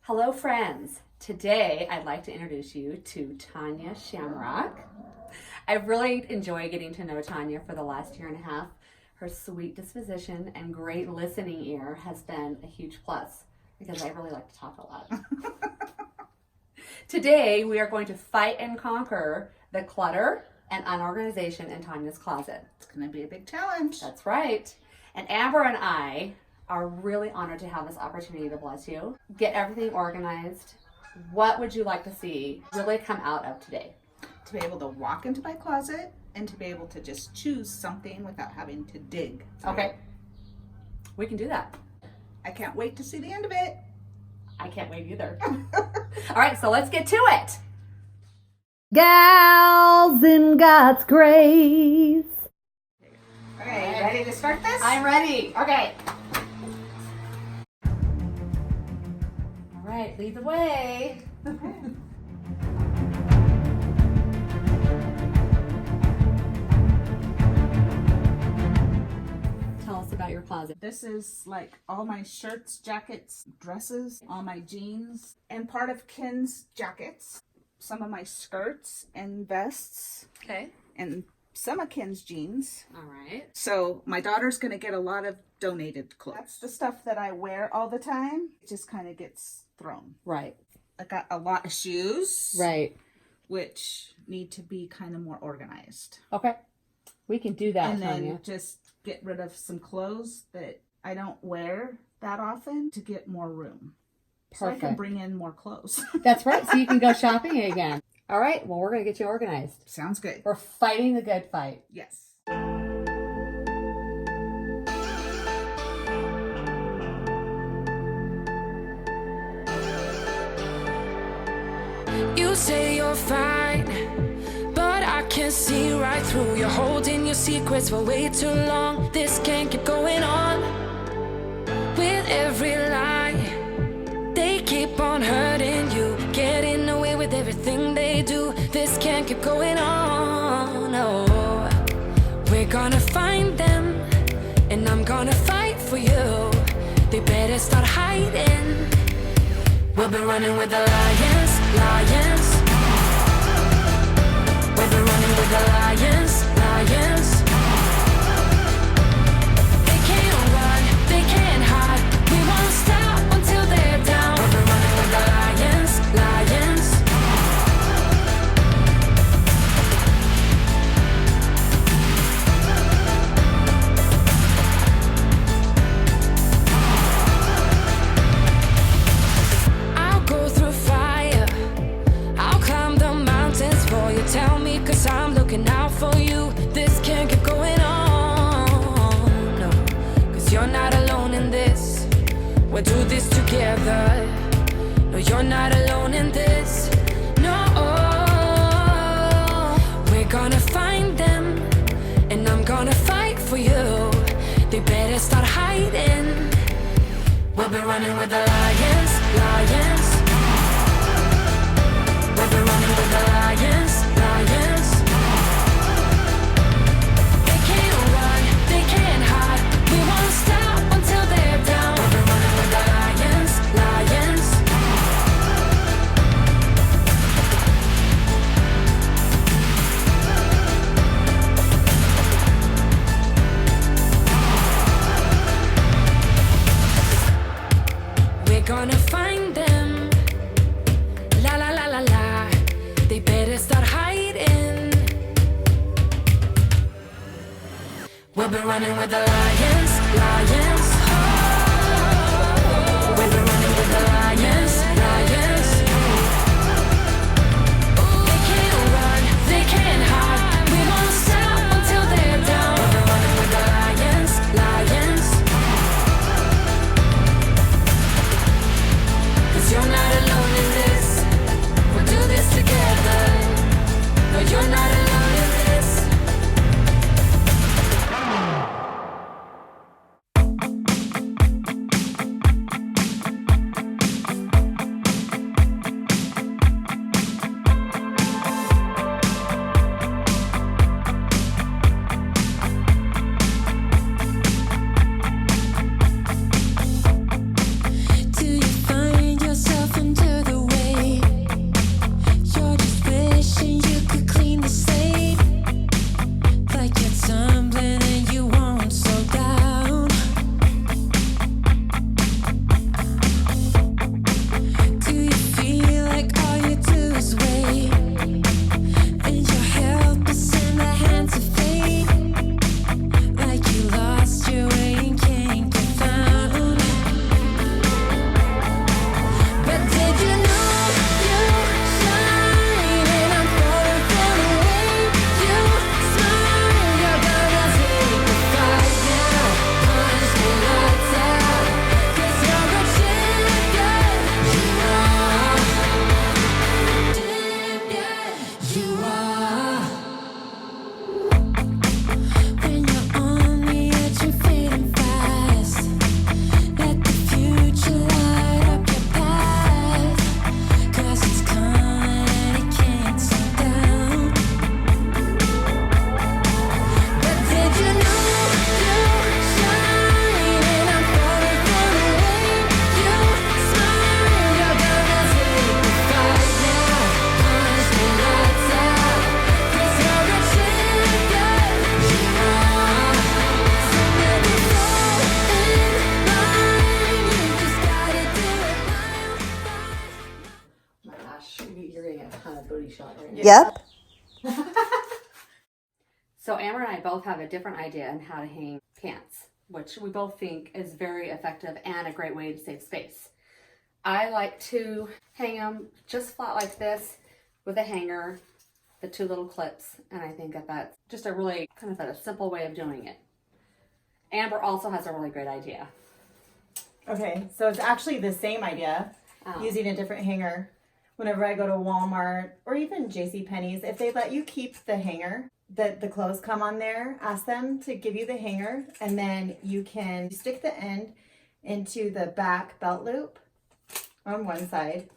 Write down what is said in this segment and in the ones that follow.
Hello friends, today I'd like to introduce you to Tonya Shamrock. I've really enjoyed getting to know Tonya for the last year and a half. Her sweet disposition and great listening ear has been a huge plus because I really like to talk a lot. Today we are going to fight and conquer the clutter and unorganization in Tonya's closet. It's going to be a big challenge. That's right. And Amber and I are really honored to have this opportunity to bless you. Get everything organized. What would you like to see really come out of today? To be able to walk into my closet and to be able to just choose something without having to dig. Okay. We can do that. I can't wait to see the end of it. I can't wait either. All right, so let's get to it. Gals in God's grace. Okay, ready to start this? I'm ready. Okay. All right, lead the way. Tell us about your closet. This is like all my shirts, jackets, dresses, all my jeans, and part of Ken's jackets, some of my skirts and vests, Okay. and some of Ken's jeans. All right. So my daughter's going to get a lot of donated clothes. That's the stuff that I wear all the time. It just kind of gets thrown. Right. I got a lot of shoes. Right. Which need to be kind of more organized. Okay. We can do that, And then Tonya. just get rid of some clothes that I don't wear that often to get more room. So I can Perfect. bring in more clothes. That's right. So you can go shopping again. All right. Well, we're going to get you organized. Sounds good. We're fighting the good fight. Yes. You say you're fine, but I can see right through. You're holding your secrets for way too long. This can't keep going on. With every lie, they keep on hurting you, getting away with everything they do. This can't keep going on. No, we're gonna find them, and I'm gonna fight for you. They better start hiding. We'll be running with the lions, lions. We'll be running with the lions, lions. They can't run, they can't hide. We won't stop until they're down. We'll be running with the lions, lions. I'll go through fire, I'll climb the mountains for you. Tell me, 'cause I'm looking out for you. This can't keep going on, no, 'cause you're not alone in this. We'll do this together. No, you're not alone in this. No, we're gonna find them, and I'm gonna fight for you. They better start hiding. We'll be running with the lions, lions. We'll be running with the lions, lions. They can't run, they can't hide. We won't stop until they're down. We'll be running with the lions, lions. We're gonna find them. La la la la la. They better start hiding. We'll be running with the lions, lions. We'll be running with the lions, lions. They can't run, they can't hide. We won't stop until they're down. We'll be running with the lions, lions. 'Cause you're not alone in this. We'll do this together. No, you're not alone in this. a booty shot right now. Yep. So Amber and I both have a different idea on how to hang pants, which we both think is very effective and a great way to save space. I like to hang them just flat like this with a hanger, the 2 little clips, and I think that that's just a really kind of a simple way of doing it. Amber also has a really great idea. Okay, so it's actually the same idea, using a different hanger. Whenever I go to Walmart or even JCPenney's, if they let you keep the hanger that the clothes come on there, ask them to give you the hanger, and then you can stick the end into the back belt loop on one side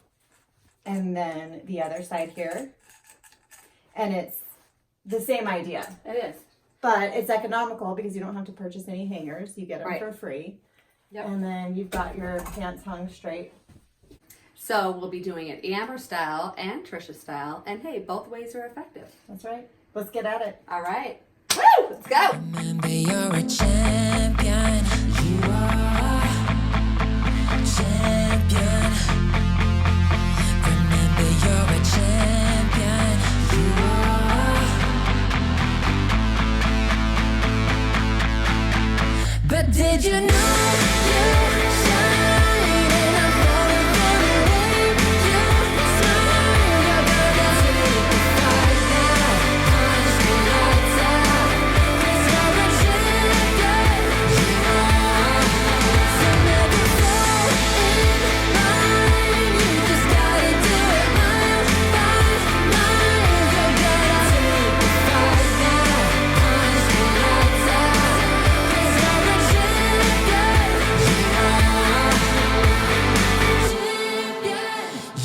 and then the other side here. And it's the same idea. It is. But it's economical because you don't have to purchase any hangers. You get them for free. Yep. And then you've got your pants hung straight. So we'll be doing it Amber style and Trisha style, and hey, both ways are effective. That's right. Let's get at it. All right. Woo! Let's go. Remember, you're a champion. You are champion. Remember, you're a champion. You are. But did you know you shine and I'm falling for the way you smile? You're gonna take the fight now. Punch the lights out. 'Cause you're a champion. You are. So never fall in line. You just gotta do it mile by mile. You're gonna take the fight now. Punch the lights out. 'Cause you're a champion.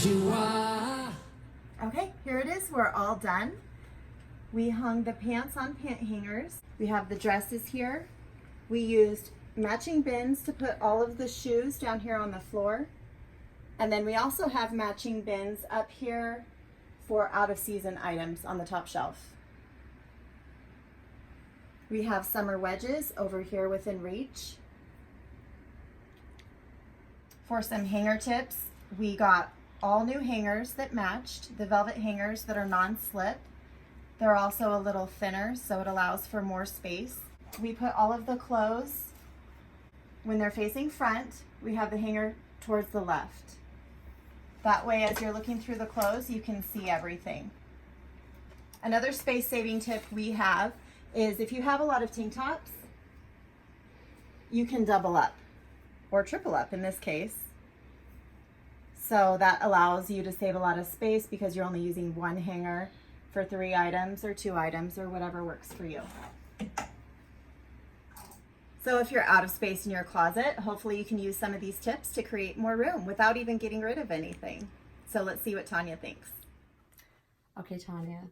You are. Okay, here it is. We're all done. We hung the pants on pant hangers. We have the dresses here. We used matching bins to put all of the shoes down here on the floor. And then we also have matching bins up here for out of season items on the top shelf. We have summer wedges over here within reach. For some hanger tips, we got all new hangers that matched, the velvet hangers that are non-slip. They're also a little thinner, so it allows for more space. We put all of the clothes, when they're facing front, we have the hanger towards the left. That way, as you're looking through the clothes, you can see everything. Another space-saving tip we have is if you have a lot of tank tops, you can double up, or triple up in this case. So that allows you to save a lot of space because you're only using one hanger for 3 items or 2 items or whatever works for you. So if you're out of space in your closet, hopefully you can use some of these tips to create more room without even getting rid of anything. So let's see what Tonya thinks. Okay, Tonya.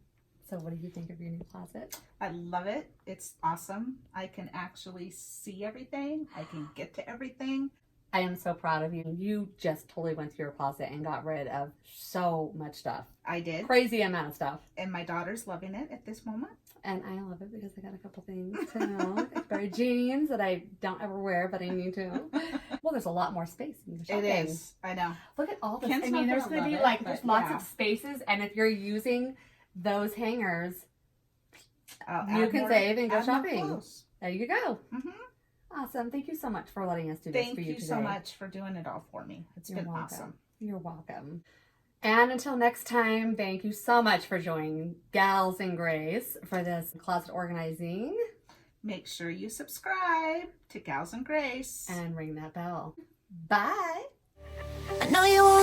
So what do you think of your new closet? I love it. It's awesome. I can actually see everything. I can get to everything. I am so proud of you. You just totally went through your closet and got rid of so much stuff. I did. Crazy amount of stuff. And my daughter's loving it at this moment. And I love it because I got a couple things too. Like pair of jeans that I don't ever wear, but I need to. Well, there's a lot more space in your shopping. It is. I know. Look at all this. Ken's I not mean, there's gonna going to be love like, it, there's but lots yeah. of spaces. And if you're using those hangers, I'll you add can more- save and go add more shopping. clothes. There you go. Mhm. Awesome. Thank you so much for letting us do this Thank for you you today. so much for doing it all for me. It's You're been welcome. awesome. You're welcome. And until next time, thank you so much for joining Gals and Grace for this closet organizing. Make sure you subscribe to Gals and Grace. And ring that bell. Bye. I know you want